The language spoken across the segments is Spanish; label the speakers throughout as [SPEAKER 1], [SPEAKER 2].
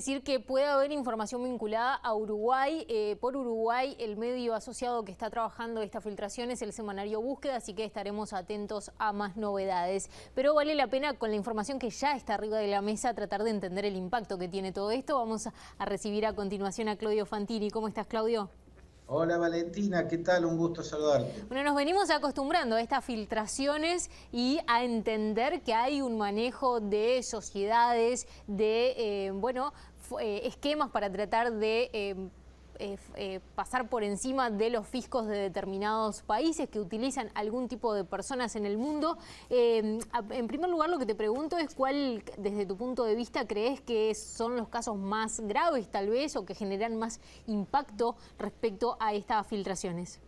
[SPEAKER 1] decir que puede haber información vinculada a Uruguay. Por Uruguay, el medio asociado que está trabajando esta filtración es el semanario Búsqueda, así que estaremos atentos a más novedades. Pero vale la pena, con la información que ya está arriba de la mesa, tratar de entender el impacto que tiene todo esto. Vamos a recibir a continuación a Claudio Fantini. ¿Cómo estás, Claudio?
[SPEAKER 2] Hola Valentina, ¿qué tal? Un gusto saludarte.
[SPEAKER 1] Bueno, nos venimos acostumbrando a estas filtraciones y a entender que hay un manejo de sociedades, de esquemas para tratar de pasar por encima de los fiscos de determinados países que utilizan algún tipo de personas en el mundo. En primer lugar, lo que te pregunto es cuál, desde tu punto de vista, crees que son los casos más graves, tal vez, o que generan más impacto respecto a estas filtraciones.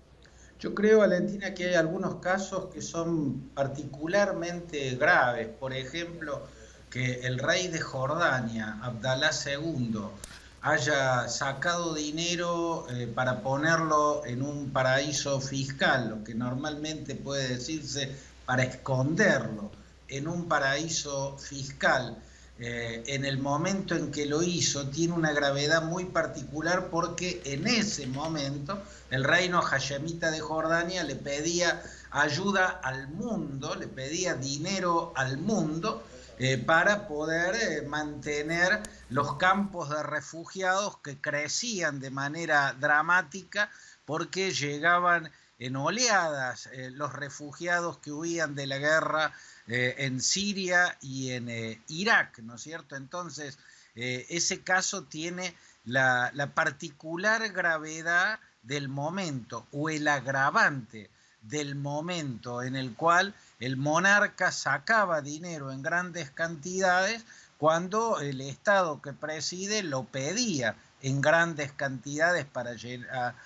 [SPEAKER 2] Yo creo, Valentina, que hay algunos casos que son particularmente graves. Por ejemplo, que el rey de Jordania, Abdalá II, haya sacado dinero para ponerlo en un paraíso fiscal, lo que normalmente puede decirse para esconderlo en un paraíso fiscal. En el momento en que lo hizo tiene una gravedad muy particular porque en ese momento el reino hashemita de Jordania le pedía ayuda al mundo, le pedía dinero al mundo para poder mantener los campos de refugiados que crecían de manera dramática porque llegaban en oleadas los refugiados que huían de la guerra en Siria y en Irak, ¿no es cierto? Entonces, ese caso tiene la particular gravedad del momento o el agravante del momento en el cual el monarca sacaba dinero en grandes cantidades cuando el Estado que preside lo pedía en grandes cantidades para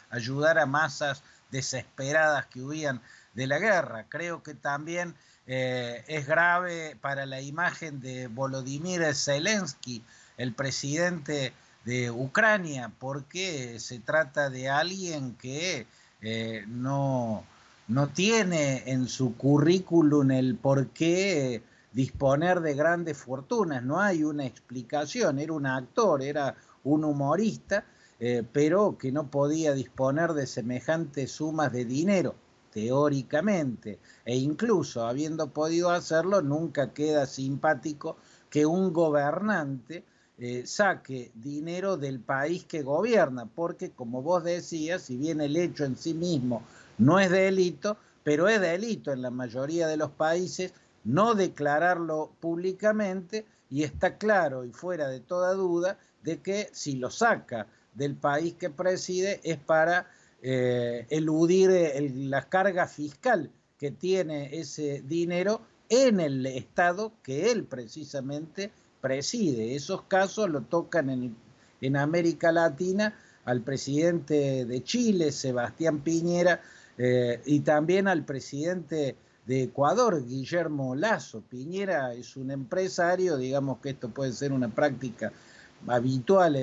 [SPEAKER 2] ayudar a masas desesperadas que huían de la guerra. Creo que también es grave para la imagen de Volodymyr Zelensky, el presidente de Ucrania, porque se trata de alguien que no tiene en su currículum el por qué disponer de grandes fortunas. No hay una explicación. Era un actor, era un humorista, pero que no podía disponer de semejantes sumas de dinero, teóricamente, e incluso habiendo podido hacerlo, nunca queda simpático que un gobernante saque dinero del país que gobierna, porque como vos decías, si bien el hecho en sí mismo no es delito, pero es delito en la mayoría de los países no declararlo públicamente, y está claro y fuera de toda duda de que si lo saca del país que preside es para eludir la carga fiscal que tiene ese dinero en el Estado que él precisamente preside. Esos casos lo tocan en América Latina al presidente de Chile, Sebastián Piñera, y también al presidente de Ecuador, Guillermo Lasso. Piñera es un empresario, digamos que esto puede ser una práctica habitual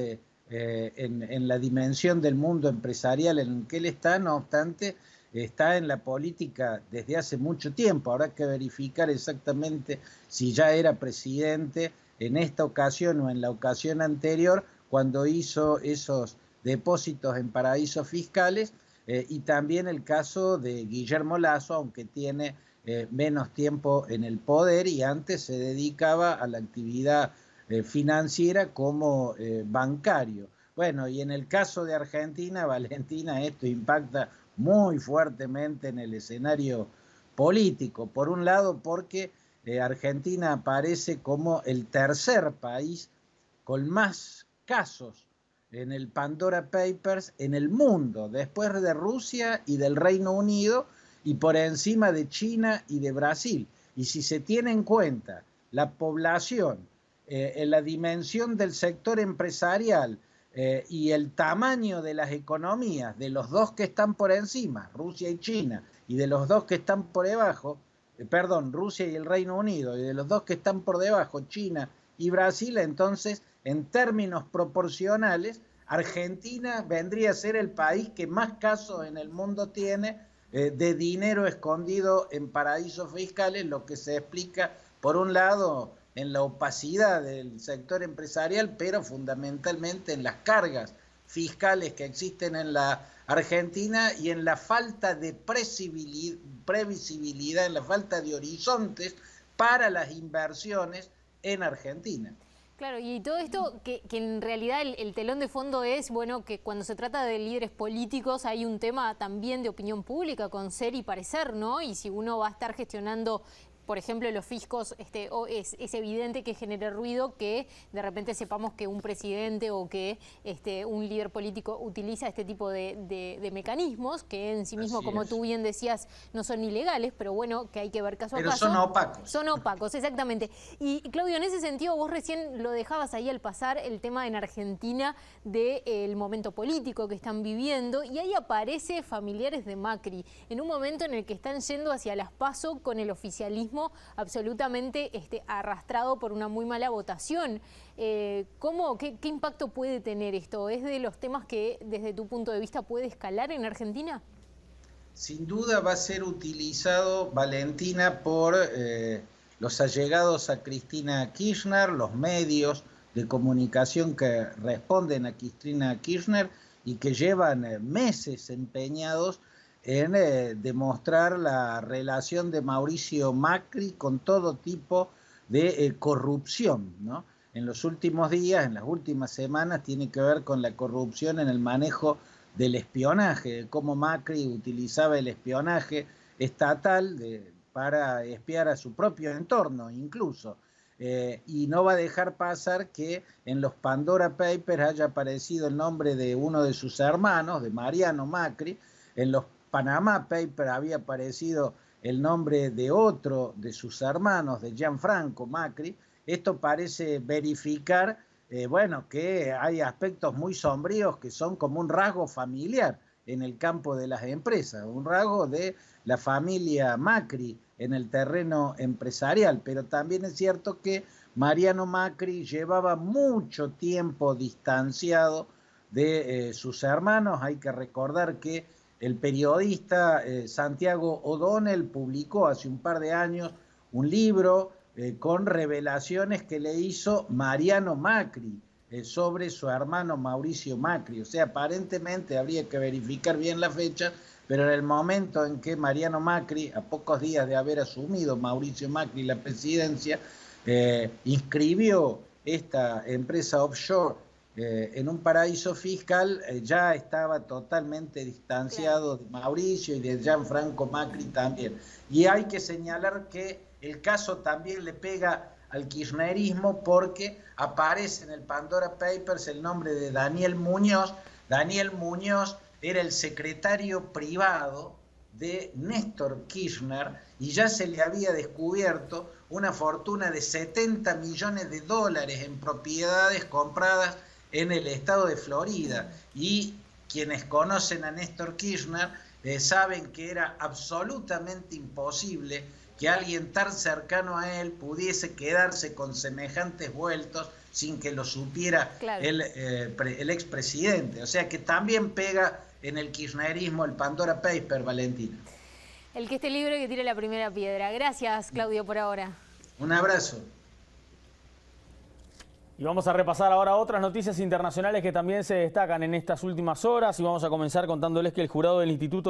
[SPEAKER 2] en la dimensión del mundo empresarial en el que él está, no obstante, está en la política desde hace mucho tiempo. Habrá que verificar exactamente si ya era presidente en esta ocasión o en la ocasión anterior, cuando hizo esos depósitos en paraísos fiscales, y también el caso de Guillermo Lasso, aunque tiene menos tiempo en el poder y antes se dedicaba a la actividad financiera como bancario. Bueno, y en el caso de Argentina, Valentina, esto impacta muy fuertemente en el escenario político. Por un lado, porque Argentina aparece como el tercer país con más casos en el Pandora Papers en el mundo, después de Rusia y del Reino Unido, y por encima de China y de Brasil. Y si se tiene en cuenta la población, en la dimensión del sector empresarial y el tamaño de las economías de los dos que están por encima, Rusia y China, y de los dos que están por debajo, Rusia y el Reino Unido, y de los dos que están por debajo, China y Brasil, entonces, en términos proporcionales, Argentina vendría a ser el país que más casos en el mundo tiene de dinero escondido en paraísos fiscales, lo que se explica, por un lado, en la opacidad del sector empresarial, pero fundamentalmente en las cargas fiscales que existen en la Argentina y en la falta de previsibilidad, en la falta de horizontes para las inversiones en Argentina.
[SPEAKER 1] Claro, y todo esto que en realidad el telón de fondo es, bueno, que cuando se trata de líderes políticos hay un tema también de opinión pública con ser y parecer, ¿no? Y si uno va a estar gestionando, por ejemplo, los fiscos, es evidente que genere ruido que de repente sepamos que un presidente o que un líder político utiliza este tipo de mecanismos que en sí mismo, como tú bien decías, no son ilegales, pero bueno, que hay que ver caso a caso.
[SPEAKER 2] Pero son opacos.
[SPEAKER 1] Son opacos, exactamente. Y Claudio, en ese sentido, vos recién lo dejabas ahí al pasar, el tema en Argentina del momento político que están viviendo, y ahí aparece familiares de Macri, en un momento en el que están yendo hacia las PASO con el oficialismo absolutamente arrastrado por una muy mala votación. ¿Qué impacto puede tener esto? ¿Es de los temas que desde tu punto de vista puede escalar en Argentina?
[SPEAKER 2] Sin duda va a ser utilizado, Valentina, por los allegados a Cristina Kirchner, los medios de comunicación que responden a Cristina Kirchner y que llevan meses empeñados en demostrar la relación de Mauricio Macri con todo tipo de corrupción, ¿no? En los últimos días, en las últimas semanas, tiene que ver con la corrupción en el manejo del espionaje, de cómo Macri utilizaba el espionaje estatal para espiar a su propio entorno incluso. Y no va a dejar pasar que en los Pandora Papers haya aparecido el nombre de uno de sus hermanos, de Mariano Macri. En los Panama Papers había aparecido el nombre de otro de sus hermanos, de Gianfranco Macri. Esto parece verificar, que hay aspectos muy sombríos que son como un rasgo familiar en el campo de las empresas, un rasgo de la familia Macri en el terreno empresarial. Pero también es cierto que Mariano Macri llevaba mucho tiempo distanciado de sus hermanos. Hay que recordar que el periodista Santiago O'Donnell publicó hace un par de años un libro con revelaciones que le hizo Mariano Macri sobre su hermano Mauricio Macri. O sea, aparentemente habría que verificar bien la fecha, pero en el momento en que Mariano Macri, a pocos días de haber asumido Mauricio Macri la presidencia, inscribió esta empresa offshore en un paraíso fiscal, ya estaba totalmente distanciado de Mauricio y de Gianfranco Macri también. Y hay que señalar que el caso también le pega al kirchnerismo porque aparece en el Pandora Papers el nombre de Daniel Muñoz. Daniel Muñoz era el secretario privado de Néstor Kirchner y ya se le había descubierto una fortuna de 70 millones de dólares en propiedades compradas en el estado de Florida. Y quienes conocen a Néstor Kirchner saben que era absolutamente imposible que alguien tan cercano a él pudiese quedarse con semejantes vueltos sin que lo supiera el expresidente. O sea que también pega en el kirchnerismo el Pandora Paper, Valentina.
[SPEAKER 1] El que esté libre que tire la primera piedra. Gracias, Claudio, por ahora.
[SPEAKER 2] Un abrazo.
[SPEAKER 3] Y vamos a repasar ahora otras noticias internacionales que también se destacan en estas últimas horas y vamos a comenzar contándoles que el jurado del Instituto